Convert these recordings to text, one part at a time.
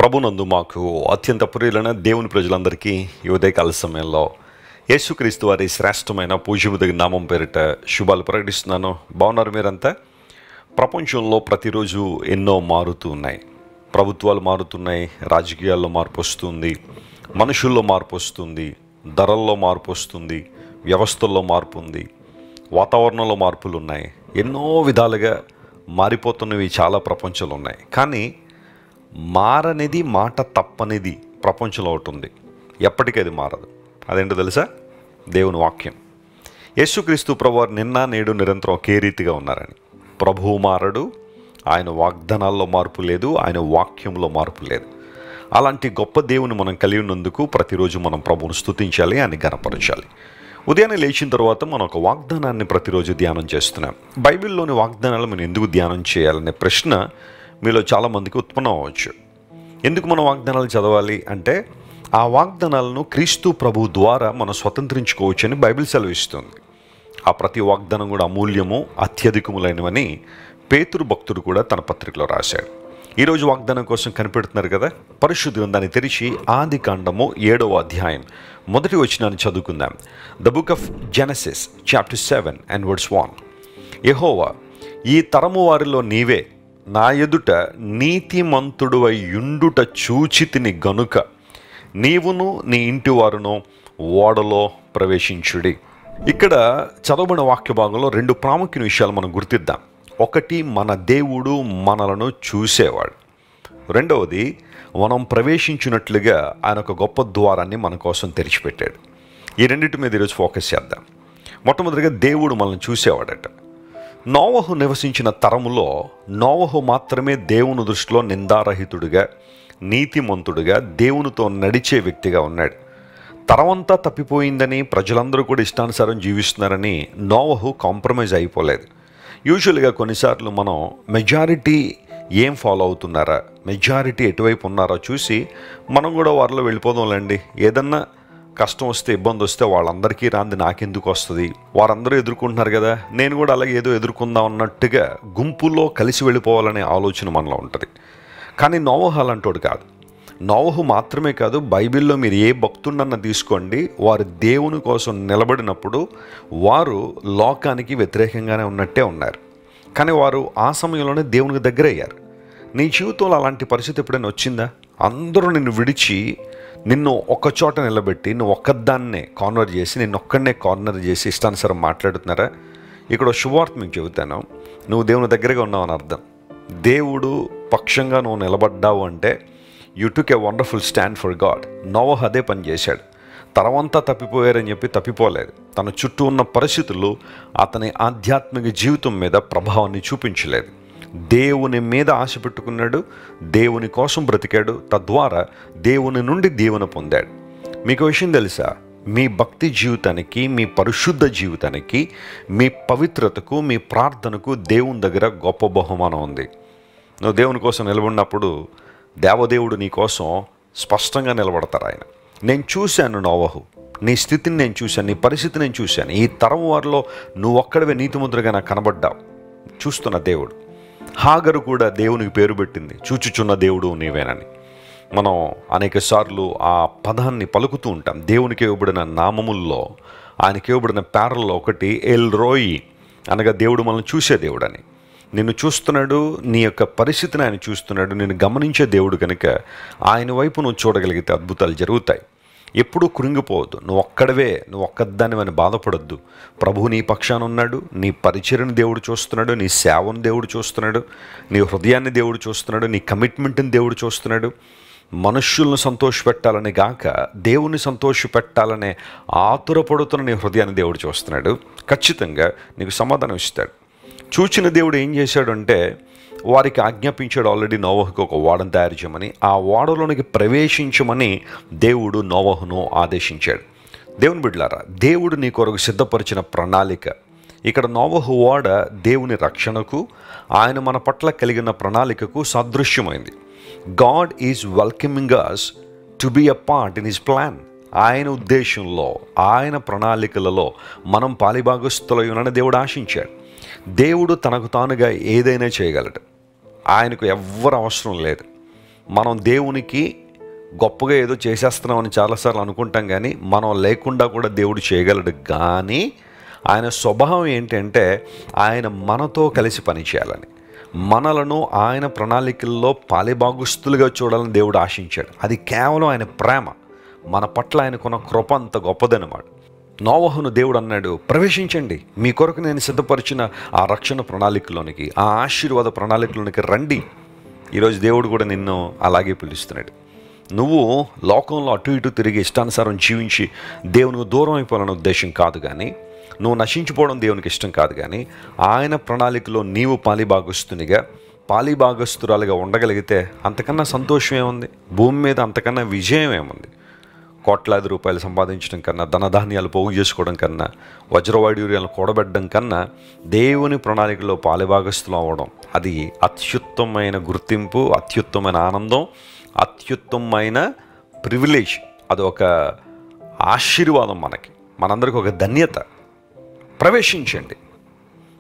ప్రభునందు మాకు అత్యంత ప్రియులైన దేవుని ప్రజలందరికీ ఈ ఉదయకాల సమయంలో యేసుక్రీస్తు వారి శ్రేష్టమైన పూజ్యముదగిన నామం పేరిట శుభాలు ప్రకటిస్తున్నాను. బాగున్నారు మీరంతా? ప్రపంచంలో ప్రతిరోజు ఎన్నో మారుతూ ఉన్నాయి. ప్రభుత్వాలు మారుతున్నాయి, రాజకీయాల్లో మార్పు వస్తుంది, మనుషుల్లో మార్పు వస్తుంది, ధరల్లో మార్పు వస్తుంది, వ్యవస్థల్లో మార్పు ఉంది, వాతావరణంలో మార్పులు ఉన్నాయి. ఎన్నో విధాలుగా మారిపోతున్నవి చాలా ప్రపంచంలో ఉన్నాయి. కానీ మారనిది, మాట తప్పనిది ప్రపంచంలో ఒకటి ఉంది, ఎప్పటికీ అది మారదు. అదేంటో తెలుసా? దేవుని వాక్యం. యేసుక్రీస్తు ప్రభువారు నిన్న నేడు నిరంతరం ఒకే రీతిగా ఉన్నారని. ప్రభువు మారడు, ఆయన వాగ్దానాల్లో మార్పు లేదు, ఆయన వాక్యంలో మార్పు లేదు. అలాంటి గొప్ప దేవుని మనం కలిగి ఉన్నందుకు ప్రతిరోజు మనం ప్రభువును స్తుతించాలి, ఆయన ఘనపరచాలి. ఉదయాన్నే లేచిన తర్వాత మనం ఒక వాగ్దానాన్ని ప్రతిరోజు ధ్యానం చేస్తున్నాం. బైబిల్లోని వాగ్దానాలు మనం ఎందుకు ధ్యానం చేయాలనే ప్రశ్న మీలో చాలామందికి ఉత్పన్నం అవ్వచ్చు. ఎందుకు మనం వాగ్దానాలు చదవాలి అంటే, ఆ వాగ్దానాలను క్రీస్తు ప్రభు ద్వారా మనం స్వతంత్రించుకోవచ్చని బైబిల్ సెలవిస్తుంది. ఆ ప్రతి వాగ్దానం కూడా అమూల్యము, అత్యధికములైనవని పేతురు భక్తుడు కూడా తన పత్రికలో రాశాడు. ఈరోజు వాగ్దానం కోసం కనిపెడుతున్నారు కదా, పరిశుద్ధ గ్రంథాన్ని తెరిచి ఆది కాండము 7వ అధ్యాయం మొదటి వచనాన్ని చదువుకుందాం. The book of Genesis chapter 7 and verse 1. యెహోవా, ఈ తరము వారిలో నీవే నా ఎదుట నీతిమంతుడువై యుండుట చూచితిని గనుక నీవును నీ ఇంటి వారును ఓడలో ప్రవేశించుడి. ఇక్కడ చదవబడిన వాక్య భాగంలో రెండు ప్రాముఖ్యమైన విషయాలు మనం గుర్తిద్దాం. ఒకటి, మన దేవుడు మనలను చూసేవాడు. రెండవది, మనం ప్రవేశించినట్లుగా ఆయన ఒక గొప్ప ద్వారాన్ని మన కోసం తెరిచిపెట్టాడు. ఈ రెండింటి మీద ఈరోజు ఫోకస్ చేద్దాం. మొట్టమొదటిగా, దేవుడు మనల్ని చూసేవాడట. నోవహు నివసించిన తరములో నోవహు మాత్రమే దేవుని దృష్టిలో నిందారహితుడిగా, నీతిమంతుడిగా, దేవునితో నడిచే వ్యక్తిగా ఉన్నాడు. తరమంతా తప్పిపోయిందని, ప్రజలందరూ కూడా ఇష్టానుసారం జీవిస్తున్నారని నోవహు కాంప్రమైజ్ అయిపోలేదు. యూజువల్గా కొన్నిసార్లు మనం మెజారిటీ ఏం ఫాలో అవుతున్నారా, మెజారిటీ ఎటువైపు ఉన్నారో చూసి మనం కూడా వారిలో వెళ్ళిపోదాంలేండి, ఏదన్నా కష్టం వస్తే, ఇబ్బంది వస్తే వాళ్ళందరికీ రాంది నాకెందుకు వస్తుంది, వారందరూ ఎదుర్కొంటున్నారు కదా, నేను కూడా అలాగే ఏదో ఎదుర్కొందాం అన్నట్టుగా గుంపులో కలిసి వెళ్ళిపోవాలనే ఆలోచన మనలో ఉంటుంది. కానీ నోవహు అలాంటోడు కాదు. నోవహు మాత్రమే కాదు, బైబిల్లో మీరు ఏ భక్తుడన్నా తీసుకోండి, వారు దేవుని కోసం నిలబడినప్పుడు వారు లోకానికి వ్యతిరేకంగానే ఉన్నట్టే ఉన్నారు. కానీ వారు ఆ సమయంలోనే దేవునికి దగ్గర అయ్యారు. నీ జీవితంలో అలాంటి పరిస్థితి ఎప్పుడైనా వచ్చిందా? అందరూ నిన్ను విడిచి నిన్ను ఒక్కచోట నిలబెట్టి నువ్వు ఒక్కదాన్నే కార్నర్ చేసి, నిన్నొక్కడనే కార్నర్ చేసి ఇష్టానుసారం మాట్లాడుతున్నారా? ఇక్కడ శుభవార్త మీకు చెబుతాను. నువ్వు దేవుని దగ్గరగా ఉన్నావు అని అర్థం. దేవుడు పక్షంగా నువ్వు నిలబడ్డావు అంటే you took a wonderful stand for God. నోవహు అదే పని చేశాడు. తరమంతా తప్పిపోయారని చెప్పి తప్పిపోలేదు. తన చుట్టూ ఉన్న పరిస్థితులు అతని ఆధ్యాత్మిక జీవితం మీద ప్రభావాన్ని చూపించలేదు. దేవుని మీద ఆశ పెట్టుకున్నాడు, దేవుని కోసం బ్రతికాడు, తద్వారా దేవుని నుండి దీవెన పొందాడు. మీకు విషయం తెలుసా? మీ భక్తి జీవితానికి, మీ పరిశుద్ధ జీవితానికి, మీ పవిత్రతకు, మీ ప్రార్థనకు దేవుని దగ్గర గొప్ప బహుమానం ఉంది. నువ్వు దేవుని కోసం నిలబడినప్పుడు దేవదేవుడు నీ కోసం స్పష్టంగా నిలబడతారు. ఆయన, నేను చూశాను నోవహు, నీ స్థితిని నేను చూశాను, నీ పరిస్థితిని నేను చూశాను, ఈ తరం వారిలో నువ్వు ఒక్కడివే నీతిమంతుడిగా నాకు కనబడ్డావు. చూస్తున్న దేవుడు. హాగరు కూడా దేవునికి పేరు పెట్టింది, చూచుచున్న దేవుడు నీవేనని. మనం అనేక సార్లు ఆ పదాన్ని పలుకుతూ ఉంటాం. దేవునికి ఇవ్వబడిన నామముల్లో, ఆయనకి ఇవ్వబడిన పేర్లలో ఒకటి ఎల్ రోయి, అనగా దేవుడు మనల్ని చూసే దేవుడని. నిన్ను చూస్తున్నాడు, నీ యొక్క పరిస్థితిని ఆయన చూస్తున్నాడు, నిన్ను గమనించే దేవుడు కనుక ఆయన వైపు నువ్వు చూడగలిగితే అద్భుతాలు జరుగుతాయి. ఎప్పుడూ కృంగిపోవద్దు. నువ్వు ఒక్కడవే, నువ్వు ఒక్కదానివని బాధపడద్దు. ప్రభువు నీ పక్షాన ఉన్నాడు. నీ పరిచర్యను దేవుడు చూస్తున్నాడు, నీ సేవను దేవుడు చూస్తున్నాడు, నీ హృదయాన్ని దేవుడు చూస్తున్నాడు, నీ కమిట్మెంట్ని దేవుడు చూస్తున్నాడు. మనుష్యులను సంతోషపెట్టాలని గాక దేవుని సంతోషపెట్టాలనే ఆతురపడుతున్న నీ హృదయాన్ని దేవుడు చూస్తున్నాడు. ఖచ్చితంగా నీకు సమాధానం ఇస్తాడు. చూచిన దేవుడు ఏం చేశాడు అంటే, వారికి ఆజ్ఞాపించాడు ఆల్రెడీ నోవహుకు ఒక ఓడను తయారు చేయమని. ఆ ఓడలోనికి ప్రవేశించమని దేవుడు నోవహును ఆదేశించాడు. దేవుని బిడ్డలారా, దేవుడు నీ కొరకు సిద్ధపరిచిన ప్రణాళిక. ఇక్కడ నోవహు ఓడ దేవుని రక్షణకు, ఆయన మన పట్ల కలిగిన ప్రణాళికకు సాదృశ్యమైంది. God is welcoming us to be a part in his plan. ఆయన ఉద్దేశంలో, ఆయన ప్రణాళికలలో మనం పాలిభాగస్తులయ్యునని దేవుడు ఆశించాడు. దేవుడు తనకు తానుగా ఏదైనా చేయగలడు. ఆయనకు ఎవ్వరు అవసరం లేదు. మనం దేవునికి గొప్పగా ఏదో చేసేస్తున్నామని చాలాసార్లు అనుకుంటాం, కానీ మనం లేకుండా కూడా దేవుడు చేయగలడు. కానీ ఆయన స్వభావం ఏంటంటే ఆయన మనతో కలిసి పనిచేయాలని, మనలను ఆయన ప్రణాళికల్లో పాలిభాగస్తులుగా చూడాలని దేవుడు ఆశించాడు. అది కేవలం ఆయన ప్రేమ, మన పట్ల ఆయనకున్న కృప అంత గొప్పదన్నమాట. నోవహును దేవుడు అన్నాడు, ప్రవేశించండి, మీ కొరకు నేను సిద్ధపరిచిన ఆ రక్షణ ప్రణాళికలోనికి, ఆ ఆశీర్వాద ప్రణాళికలోనికి రండి. ఈరోజు దేవుడు కూడా నిన్ను అలాగే పిలుస్తున్నాడు. నువ్వు లోకంలో అటు ఇటు తిరిగి ఇష్టానుసారం జీవించి దేవునికి దూరం అయిపోవాలనే ఉద్దేశం కాదు, కానీ నువ్వు నశించిపోవడం దేవునికి ఇష్టం కాదు. కానీ ఆయన ప్రణాళికలో నీవు పాలిభాగస్తురాలుగా ఉండగలిగితే అంతకన్నా సంతోషం ఏముంది? భూమి మీద అంతకన్నా విజయం ఏముంది? కోట్లాది రూపాయలు సంపాదించడం కన్నా, ధనధాన్యాలు పోగు చేసుకోవడం కన్నా, వజ్రవైడూర్యాలను కూడబెట్టడం కన్నా దేవుని ప్రణాళికలో పాలిభాగస్తులు అవ్వడం, అది అత్యుత్తమైన గుర్తింపు, అత్యుత్తమైన ఆనందం, అత్యుత్తమైన ప్రివిలేజ్. అది ఒక ఆశీర్వాదం, మనందరికీ ఒక ధన్యత. ప్రవేశించండి.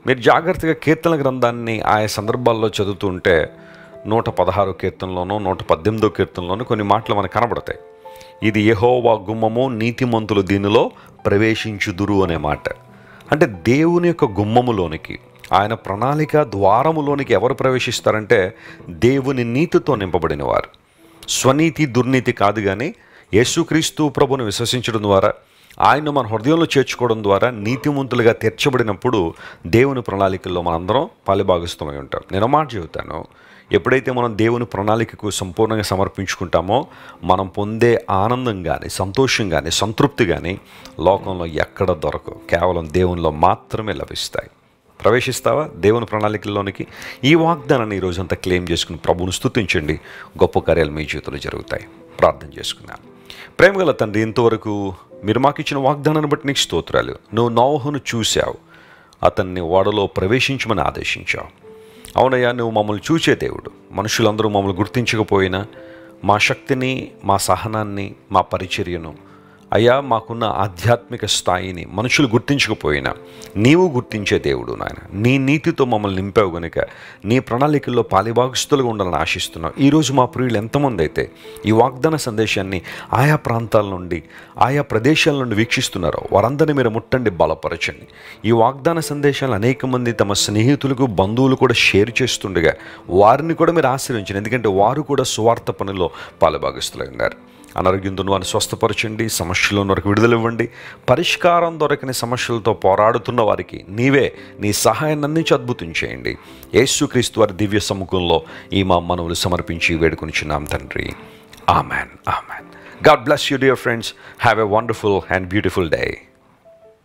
మీరు జాగ్రత్తగా కీర్తన గ్రంథాన్ని ఆయా సందర్భాల్లో చదువుతుంటే 116 కీర్తనలోనూ 118 కీర్తనలోనూ కొన్ని మాటలు మనకు కనబడతాయి. ఇది యెహోవా గుమ్మము, నీతిమంతులు దీనిలో ప్రవేశించుదురు అనే మాట. అంటే దేవుని యొక్క గుమ్మములోనికి, ఆయన ప్రణాళిక ద్వారములోనికి ఎవరు ప్రవేశిస్తారంటే దేవుని నీతితో నింపబడిన వారు. స్వనీతి దుర్నీతి కాదు, కానీ యేసుక్రీస్తు ప్రభుని విశ్వసించడం ద్వారా, ఆయన మన హృదయంలో చేర్చుకోవడం ద్వారా నీతిమంతులుగా తీర్చబడినప్పుడు దేవుని ప్రణాళికల్లో మనందరం పాలిభాగస్తుమై ఉంటాం. నేను మాట చెబుతాను, ఎప్పుడైతే మనం దేవుని ప్రణాళికకు సంపూర్ణంగా సమర్పించుకుంటామో మనం పొందే ఆనందం కానీ, సంతోషం కానీ, సంతృప్తి కానీ లోకంలో ఎక్కడ దొరకవు, కేవలం దేవునిలో మాత్రమే లభిస్తాయి. ప్రవేశిస్తావా దేవుని ప్రణాళికల్లోనికి? ఈ వాగ్దానాన్ని ఈరోజంతా క్లెయిమ్ చేసుకుని ప్రభువును స్తుతించండి. గొప్ప కార్యాలు మీ జీవితంలో జరుగుతాయి. ప్రార్థన చేసుకున్నాను. ప్రేమగల తండ్రి, ఇంతవరకు మీరు మాకు ఇచ్చిన వాగ్దానాన్ని బట్టి నీకు స్తోత్రాలు. నువ్వు నోవహును చూశావు, అతన్ని ఓడలో ప్రవేశించమని ఆదేశించావు. అవునయ్యా, నువ్వు మమ్మల్ని చూసే దేవుడు. మనుషులందరూ మమ్మల్ని గుర్తించకపోయినా మా శక్తిని, మా సహనాన్ని, మా పరిచర్యను, అయ్యా మాకున్న ఆధ్యాత్మిక స్థాయిని మనుషులు గుర్తించకపోయినా నీవు గుర్తించే దేవుడు నాయన. నీ నీతితో మమ్మల్ని నింపావు గనుక నీ ప్రణాళికల్లో పాలిభాగస్తులుగా ఉండాలని ఆశిస్తున్నావు. ఈరోజు మా ప్రియులు ఎంతమంది అయితే ఈ వాగ్దాన సందేశాన్ని ఆయా ప్రాంతాల నుండి, ఆయా ప్రదేశాల నుండి వీక్షిస్తున్నారో వారందరినీ మీరు ముట్టండి, బలపరచండి. ఈ వాగ్దాన సందేశాలు అనేక మంది తమ స్నేహితులకు, బంధువులు కూడా షేర్ చేస్తుండగా వారిని కూడా మీరు ఆశ్రయించండి. ఎందుకంటే వారు కూడా సువార్త పనిలో పాలిభాగస్తులై ఉన్నారు. అనారోగ్యంతో వారిని స్వస్థపరచండి, సమస్యల వరకు విడుదల ఇవ్వండి. పరిష్కారం దొరకని సమస్యలతో పోరాడుతున్న వారికి నీవే నీ సహాయాన్ని అందించి అద్భుతం చేయండి. యేసుక్రీస్తు వారి దివ్య సముఖంలో ఈ మా మనవులు సమర్పించి వేడుకొనిచున్నాం తండ్రి. Amen, amen. God bless you dear friends. Have a wonderful and beautiful day.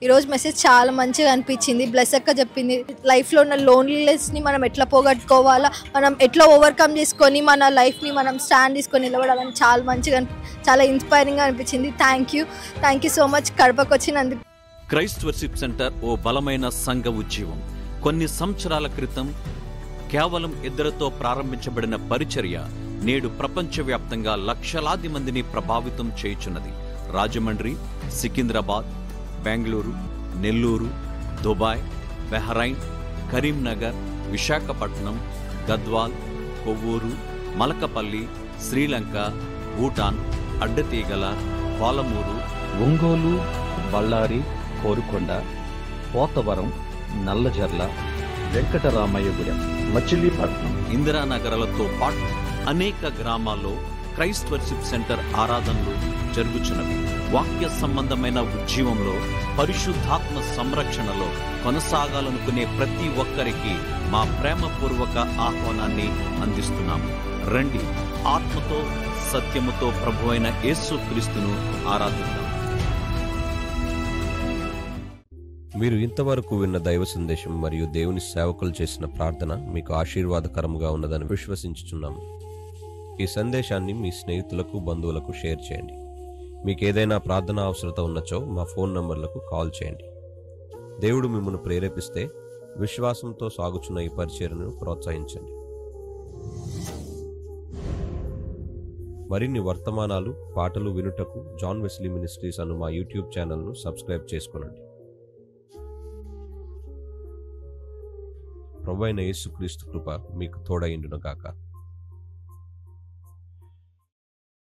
ఈరోజు మెసేజ్ చాలా మంచిగా అనిపించింది. బ్లెస్ అక్క చెప్పింది లైఫ్లో ఉన్న లోన్లీనెస్ని మనం ఎట్లా పోగొట్టుకోవాలా, మనం ఎట్లా ఓవర్కమ్ చేసుకొని మన లైఫ్ని మనం స్టాండ్ తీసుకొని నిలబడాలని చాలా మంచిగా, చాలా ఇన్స్పైరింగ్గా అనిపించింది. థ్యాంక్ యూ సో మచ్ కడపకు వచ్చినందుకు. క్రైస్ట్ వర్షిప్ సెంటర్ ఓ బలమైన సంఘ ఉద్యమం. కొన్ని సంవత్సరాల క్రితం కేవలం ఇద్దరితో ప్రారంభించబడిన పరిచర్య నేడు ప్రపంచవ్యాప్తంగా లక్షలాది మందిని ప్రభావితం చేయుచున్నది. రాజమండ్రి, సికింద్రాబాద్, బెంగళూరు, నెల్లూరు, దుబాయ్, బెహ్రైన్, కరీంనగర్, విశాఖపట్నం, గద్వాల్, కొవ్వూరు, మలకపల్లి, శ్రీలంక, భూటాన్, అడ్డతీగల, పాలమూరు, ఒంగోలు, బళ్ళారి, కోరుకొండ, పోతవరం, నల్లజర్ల, వెంకటరామయ్యగూడెం, మచిలీపట్నం, ఇందిరానగర్లతో పాటు అనేక గ్రామాల్లో క్రైస్ట్ వర్షిప్ సెంటర్ ఆరాధనలు జరుగుచున్నవి. వాక్య సంబంధమైన ఉద్యమంలో, పరిశుద్ధాత్మ సంరక్షణలో కొనసాగాలనుకునే ప్రతి ఒక్కరికి మా ప్రేమపూర్వక ఆహ్వానాన్ని అందిస్తున్నాము. రండి, ఆత్మతో సత్యముతో ప్రభువైన యేసుక్రీస్తును ఆరాధిద్దాం. మీరు ఇంతవరకు విన్న దైవ సందేశం మరియు దేవుని సేవకులు చేసిన ప్రార్థన మీకు ఆశీర్వాదకరముగా ఉన్నదని విశ్వసించుచున్నాము. ఈ సందేశాన్ని మీ స్నేహితులకు, బంధువులకు షేర్ చేయండి. మీకు ఏదైనా ప్రార్థన అవసరత ఉన్నచో మా ఫోన్ నంబర్లకు కాల్ చేయండి. దేవుడు మిమ్మల్ని ప్రేరేపిస్తే విశ్వాసంతో సాగుచున్న ఈ పరిచర్యను ప్రోత్సహించండి. మరిన్ని వర్తమానాలు, పాటలు వినుటకు జాన్ వెస్లీ మినిస్ట్రీస్ అను మా యూట్యూబ్ ఛానల్ను సబ్స్క్రైబ్ చేసుకొనండి. ప్రభువైన యేసుక్రీస్తు కృప మీకు తోడైండును గాక.